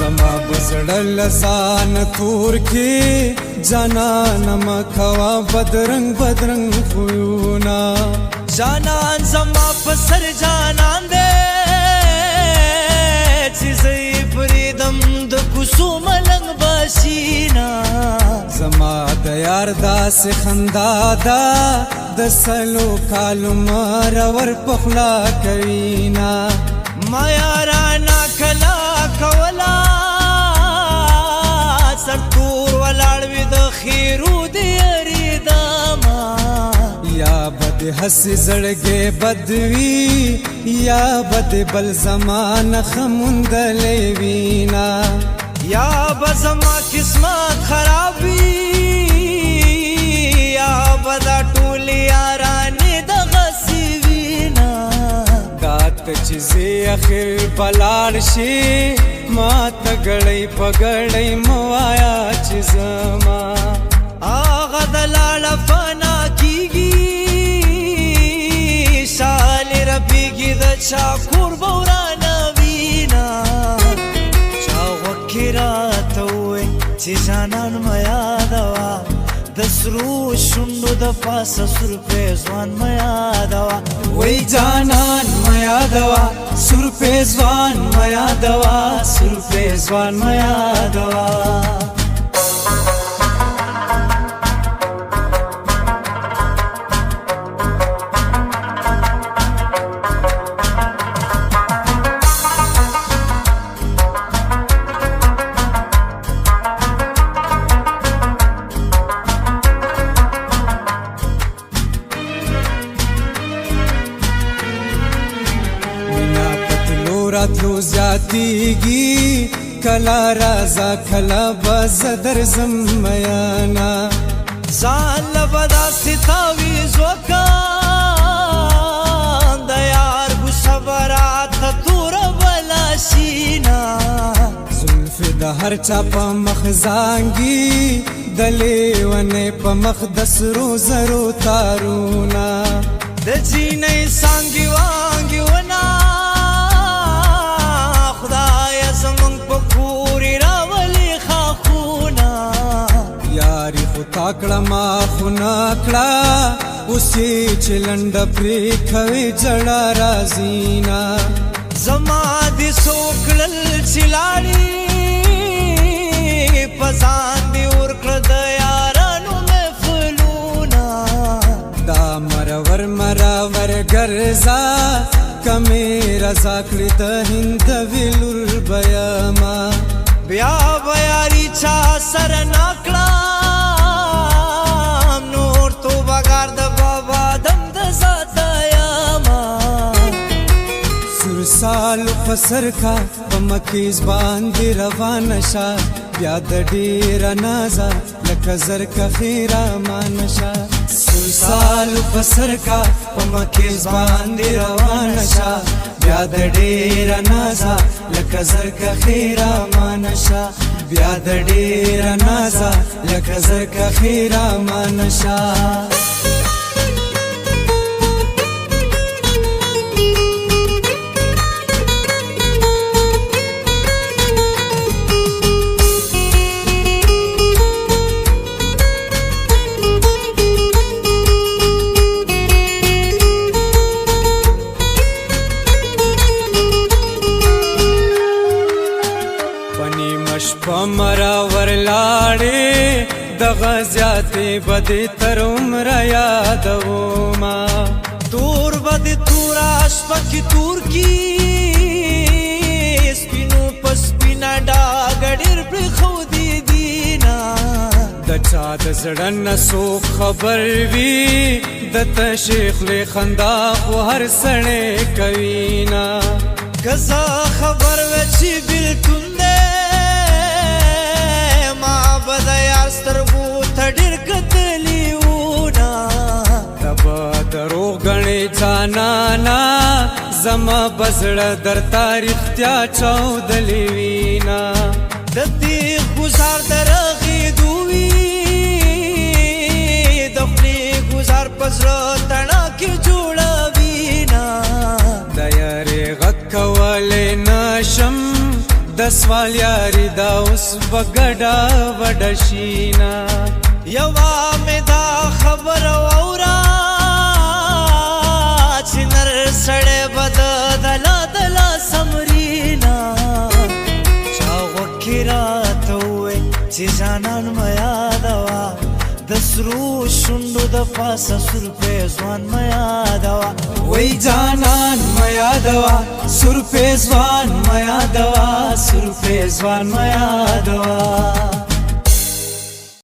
زما بزړه لسان تور کې جانان مخوا بدرنګ بدرنګ خویونا جانان زما پسر جانان دے چیزی پریدم د کوسو ملنګ باشینا زما د یار داسې خندا ده د سلو کالو مرور پخلا کوینا ما یارانا کلا کولا سرتور ولاړ وي د خیرو دی اریداما یا بد حسی زړګې بدوي یا بد بل زمان خموندلې وینا یا بزما قسمت خرابی یا بدا ټولی یارانی د غسی وینا دات چیزی اخر پلار شي ما تګړی پګړی موایا چیزما آغا دلال فنا کیگی شال ربیگی د چاکور بورانا وینا چاوکی راتوی چی جانان میادوا دسرو شندو د پاسا سر پیزوان میادوا وی جانان میادوا سر پیزوان میادوا سر پیزوان میادوا راتلو زیادیگی کلا رازا کلا بزدر زمیانا زان لبدا ستاوی زوکان دیار گسبرات تور بلاشینا زلف د هر چا په مخ زانګي د لیونې په مخ د سرو زرو تارونا د جینې سانګي وانګي ونا تاکړه ما خونا کړه اوسې چلند پرې خوي جړه رازینا زما دي سوکړل چلاړي پسان دي ورکړه د یارانو محفلونا دا مرور ګرځا کمې رضا کړې د هند ویلور بیاما بیا بیاري چا سر ناکړه سالو پسر کا پمکیز باندې روان شا بیا د ډیر نازا لکه زر کا خیره مانشا سالو پسر کا پمکیز باندې روان شا بیا د ډیر نازا لکه زر کا خیره مانشا بیا د ډیر نازا لکه زر کا خیره مانشا پمرا ورلاړې د غزياتې بدې تر عمر یادو ما تور بدې تورا شپکی تور کی سپینو پسپینا ډاګړر پر خو دي دینا د چا د زړن سو خبر وی د تشیخ له خندا خو هر سړې کوینا کزا خبر وچی بالکل سترګو تډیر کتلیونا تبا دروغ غنې جانانا زما بزړه در تاریخ تیا چودلی وینا د دې گزار درغې دوی د خپل گزار پزړه تڼا کې جوړه وینا د یارې غک کولې نشم د د سوال یاری دا اوس بګډا وډشینا یوا مې دا خبر اورا چې نر سړی بد دلا دلا سمرینا چا وکې راته ووې چې جانان مه یادوه د سرو شونډو د پاسه سور پیزوان مه یادوه وای جانان مه یادوه سور پیزوان مه یادوه سور پیزوان مه یادوه